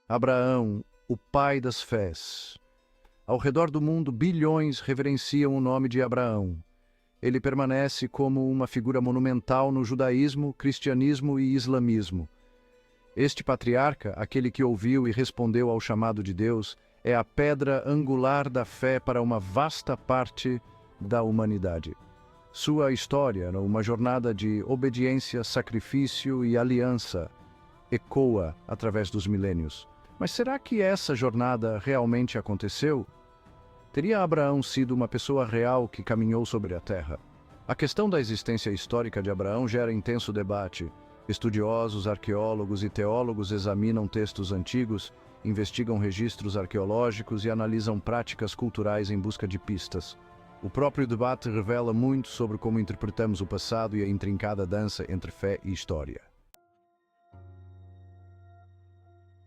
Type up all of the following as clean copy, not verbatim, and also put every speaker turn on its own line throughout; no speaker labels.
Abraão, o pai das fés. Ao redor do mundo, bilhões reverenciam o nome de Abraão. Ele permanece como uma figura monumental no judaísmo, cristianismo e islamismo. Este patriarca, aquele que ouviu e respondeu ao chamado de Deus, é a pedra angular da fé para uma vasta parte da humanidade. Sua história, uma jornada de obediência, sacrifício e aliança, ecoa através dos milênios. Mas será que essa jornada realmente aconteceu? Teria Abraão sido uma pessoa real que caminhou sobre a terra? A questão da existência histórica de Abraão gera intenso debate. Estudiosos, arqueólogos e teólogos examinam textos antigos, investigam registros arqueológicos e analisam práticas culturais em busca de pistas. O próprio debate revela muito sobre como interpretamos o passado e a intrincada dança entre fé e história.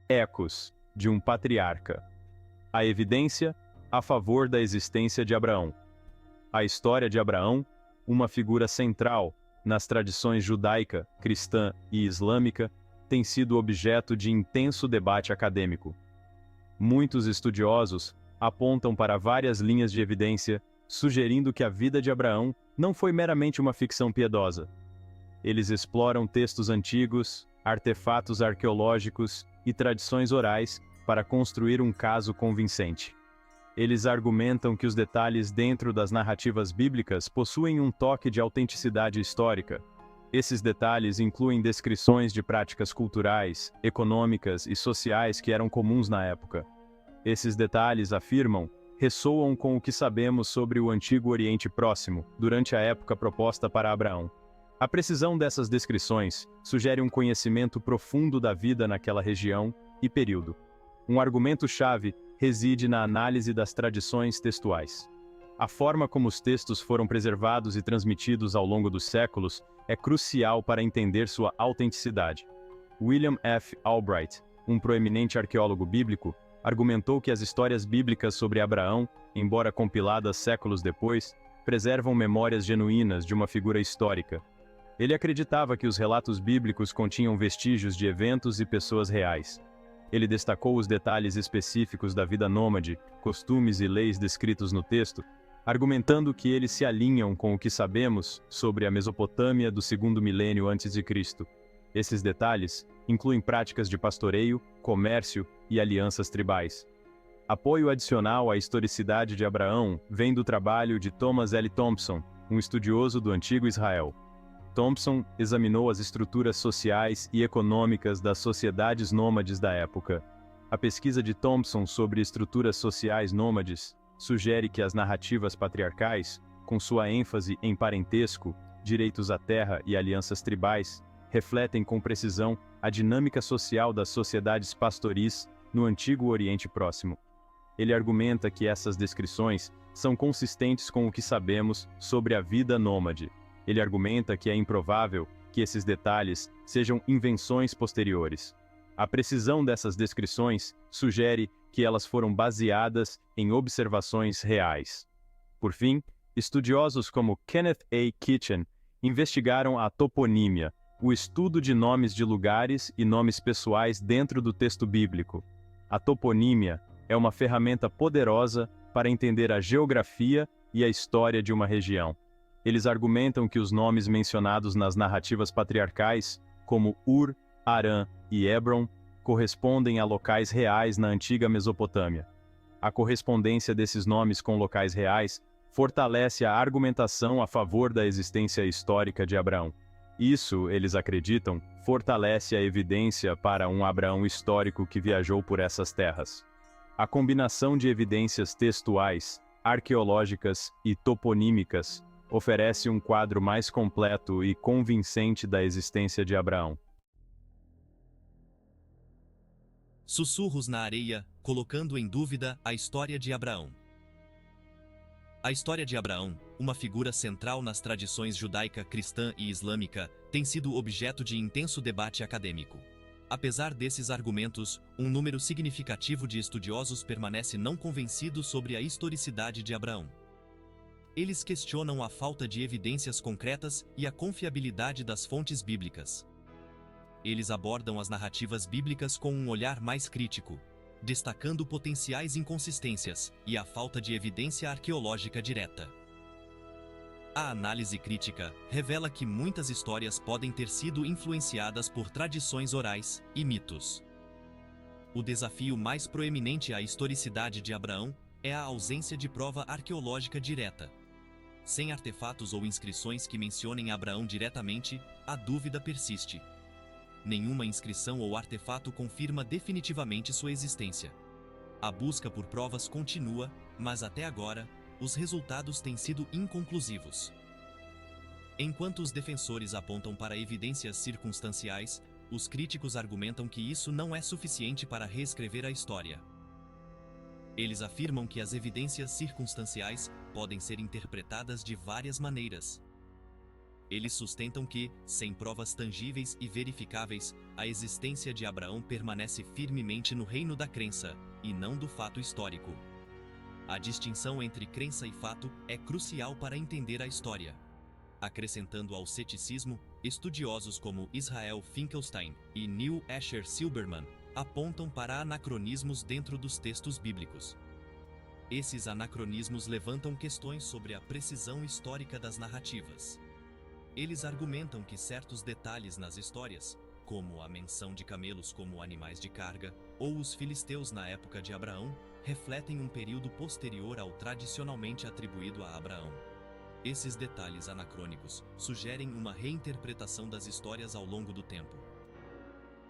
Ecos de um patriarca. A evidência a favor da existência de Abraão. A história de Abraão, uma figura central nas tradições judaica, cristã e islâmica, tem sido objeto de intenso debate acadêmico. Muitos estudiosos apontam para várias linhas de evidência, sugerindo que a vida de Abraão não foi meramente uma ficção piedosa. Eles exploram textos antigos, artefatos arqueológicos e tradições orais para construir um caso convincente. Eles argumentam que os detalhes dentro das narrativas bíblicas possuem um toque de autenticidade histórica. Esses detalhes incluem descrições de práticas culturais, econômicas e sociais que eram comuns na época. Esses detalhes, afirmam, ressoam com o que sabemos sobre o Antigo Oriente Próximo, durante a época proposta para Abraão. A precisão dessas descrições sugere um conhecimento profundo da vida naquela região e período. Um argumento-chave reside na análise das tradições textuais. A forma como os textos foram preservados e transmitidos ao longo dos séculos é crucial para entender sua autenticidade. William F. Albright, um proeminente arqueólogo bíblico, argumentou que as histórias bíblicas sobre Abraão, embora compiladas séculos depois, preservam memórias genuínas de uma figura histórica. Ele acreditava que os relatos bíblicos continham vestígios de eventos e pessoas reais. Ele destacou os detalhes específicos da vida nômade, costumes e leis descritos no texto, argumentando que eles se alinham com o que sabemos sobre a Mesopotâmia do segundo milênio antes de Cristo. Esses detalhes incluem práticas de pastoreio, comércio e alianças tribais. Apoio adicional à historicidade de Abraão vem do trabalho de Thomas L. Thompson, um estudioso do Antigo Israel. Thompson examinou as estruturas sociais e econômicas das sociedades nômades da época. A pesquisa de Thompson sobre estruturas sociais nômades sugere que as narrativas patriarcais, com sua ênfase em parentesco, direitos à terra e alianças tribais, refletem com precisão a dinâmica social das sociedades pastoris no Antigo Oriente Próximo. Ele argumenta que essas descrições são consistentes com o que sabemos sobre a vida nômade. Ele argumenta que é improvável que esses detalhes sejam invenções posteriores. A precisão dessas descrições sugere que elas foram baseadas em observações reais. Por fim, estudiosos como Kenneth A. Kitchen investigaram a toponímia, o estudo de nomes de lugares e nomes pessoais dentro do texto bíblico. A toponímia é uma ferramenta poderosa para entender a geografia e a história de uma região. Eles argumentam que os nomes mencionados nas narrativas patriarcais, como Ur, Harã e Hebron, correspondem a locais reais na antiga Mesopotâmia. A correspondência desses nomes com locais reais fortalece a argumentação a favor da existência histórica de Abraão. Isso, eles acreditam, fortalece a evidência para um Abraão histórico que viajou por essas terras. A combinação de evidências textuais, arqueológicas e toponímicas oferece um quadro mais completo e convincente da existência de Abraão.
Sussurros na areia, colocando em dúvida a história de Abraão. A história de Abraão, uma figura central nas tradições judaica, cristã e islâmica, tem sido objeto de intenso debate acadêmico. Apesar desses argumentos, um número significativo de estudiosos permanece não convencido sobre a historicidade de Abraão. Eles questionam a falta de evidências concretas e a confiabilidade das fontes bíblicas. Eles abordam as narrativas bíblicas com um olhar mais crítico, destacando potenciais inconsistências e a falta de evidência arqueológica direta. A análise crítica revela que muitas histórias podem ter sido influenciadas por tradições orais e mitos. O desafio mais proeminente à historicidade de Abraão é a ausência de prova arqueológica direta. Sem artefatos ou inscrições que mencionem Abraão diretamente, a dúvida persiste. Nenhuma inscrição ou artefato confirma definitivamente sua existência. A busca por provas continua, mas até agora, os resultados têm sido inconclusivos. Enquanto os defensores apontam para evidências circunstanciais, os críticos argumentam que isso não é suficiente para reescrever a história. Eles afirmam que as evidências circunstanciais podem ser interpretadas de várias maneiras. Eles sustentam que, sem provas tangíveis e verificáveis, a existência de Abraão permanece firmemente no reino da crença, e não do fato histórico. A distinção entre crença e fato é crucial para entender a história. Acrescentando ao ceticismo, estudiosos como Israel Finkelstein e Neil Asher Silberman apontam para anacronismos dentro dos textos bíblicos. Esses anacronismos levantam questões sobre a precisão histórica das narrativas. Eles argumentam que certos detalhes nas histórias, como a menção de camelos como animais de carga, ou os filisteus na época de Abraão, refletem um período posterior ao tradicionalmente atribuído a Abraão. Esses detalhes anacrônicos sugerem uma reinterpretação das histórias ao longo do tempo.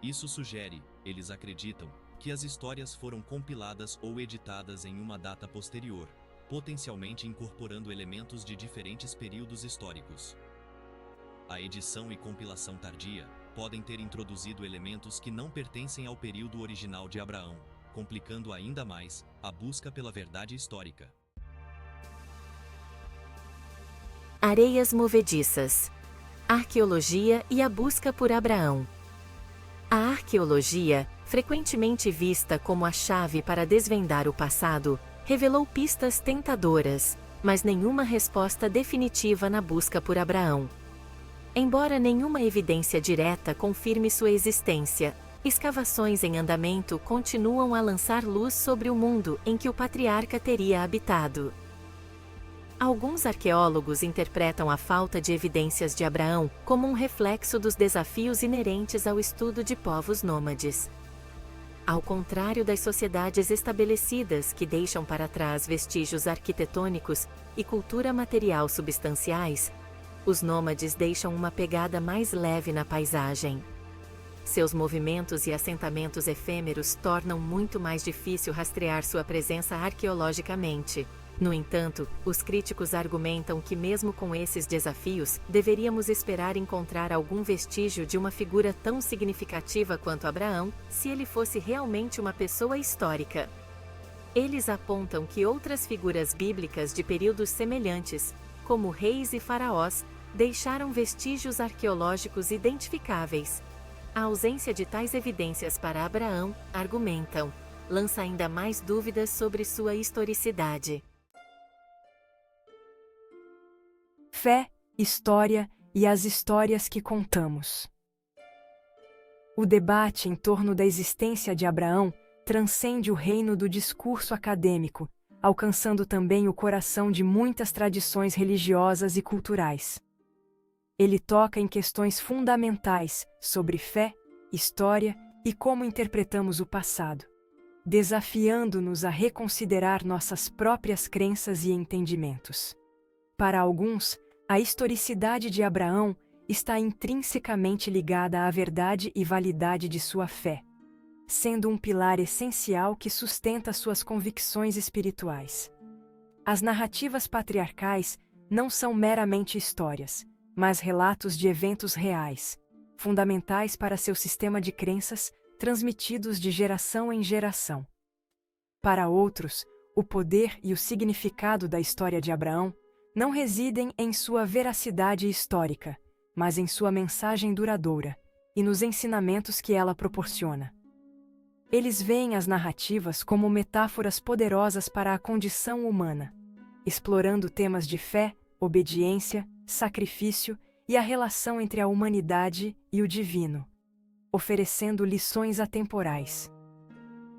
Isso sugere, eles acreditam, que as histórias foram compiladas ou editadas em uma data posterior, potencialmente incorporando elementos de diferentes períodos históricos. A edição e compilação tardia podem ter introduzido elementos que não pertencem ao período original de Abraão, complicando ainda mais a busca pela verdade histórica.
Areias movediças. Arqueologia e a busca por Abraão. A arqueologia, frequentemente vista como a chave para desvendar o passado, revelou pistas tentadoras, mas nenhuma resposta definitiva na busca por Abraão. Embora nenhuma evidência direta confirme sua existência, escavações em andamento continuam a lançar luz sobre o mundo em que o patriarca teria habitado. Alguns arqueólogos interpretam a falta de evidências de Abraão como um reflexo dos desafios inerentes ao estudo de povos nômades. Ao contrário das sociedades estabelecidas que deixam para trás vestígios arquitetônicos e cultura material substanciais, os nômades deixam uma pegada mais leve na paisagem. Seus movimentos e assentamentos efêmeros tornam muito mais difícil rastrear sua presença arqueologicamente. No entanto, os críticos argumentam que mesmo com esses desafios, deveríamos esperar encontrar algum vestígio de uma figura tão significativa quanto Abraão, se ele fosse realmente uma pessoa histórica. Eles apontam que outras figuras bíblicas de períodos semelhantes, como reis e faraós, deixaram vestígios arqueológicos identificáveis. A ausência de tais evidências para Abraão, argumentam, lança ainda mais dúvidas sobre sua historicidade.
Fé, história e as histórias que contamos. O debate em torno da existência de Abraão transcende o reino do discurso acadêmico, alcançando também o coração de muitas tradições religiosas e culturais. Ele toca em questões fundamentais sobre fé, história e como interpretamos o passado, desafiando-nos a reconsiderar nossas próprias crenças e entendimentos. Para alguns, a historicidade de Abraão está intrinsecamente ligada à verdade e validade de sua fé, sendo um pilar essencial que sustenta suas convicções espirituais. As narrativas patriarcais não são meramente histórias, mas relatos de eventos reais, fundamentais para seu sistema de crenças, transmitidos de geração em geração. Para outros, o poder e o significado da história de Abraão não residem em sua veracidade histórica, mas em sua mensagem duradoura e nos ensinamentos que ela proporciona. Eles veem as narrativas como metáforas poderosas para a condição humana, explorando temas de fé, obediência, sacrifício e a relação entre a humanidade e o divino. oferecendo lições atemporais.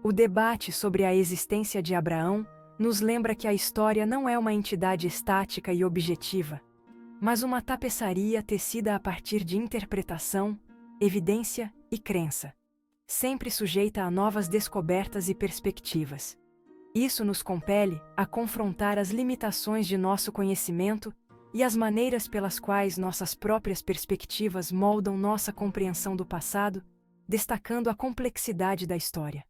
O debate sobre a existência de Abraão nos lembra que a história não é uma entidade estática e objetiva, mas uma tapeçaria tecida a partir de interpretação, evidência e crença, sempre sujeita a novas descobertas e perspectivas. Isso nos compele a confrontar as limitações de nosso conhecimento e as maneiras pelas quais nossas próprias perspectivas moldam nossa compreensão do passado, destacando a complexidade da história.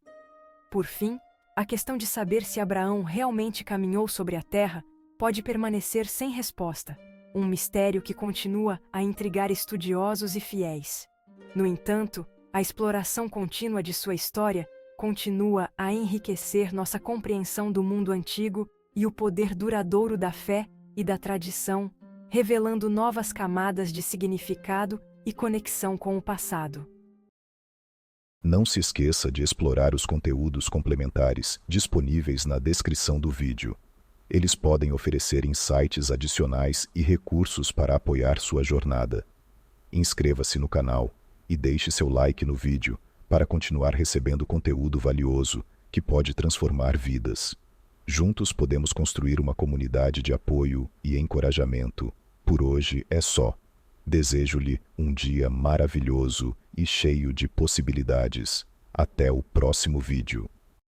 Por fim, a questão de saber se Abraão realmente caminhou sobre a terra pode permanecer sem resposta, um mistério que continua a intrigar estudiosos e fiéis. No entanto, a exploração contínua de sua história continua a enriquecer nossa compreensão do mundo antigo e o poder duradouro da fé e da tradição, revelando novas camadas de significado e conexão com o passado.
Não se esqueça de explorar os conteúdos complementares disponíveis na descrição do vídeo. Eles podem oferecer insights adicionais e recursos para apoiar sua jornada. Inscreva-se no canal e deixe seu like no vídeo para continuar recebendo conteúdo valioso que pode transformar vidas. Juntos podemos construir uma comunidade de apoio e encorajamento. Por hoje é só. Desejo-lhe um dia maravilhoso e cheio de possibilidades. Até o próximo vídeo.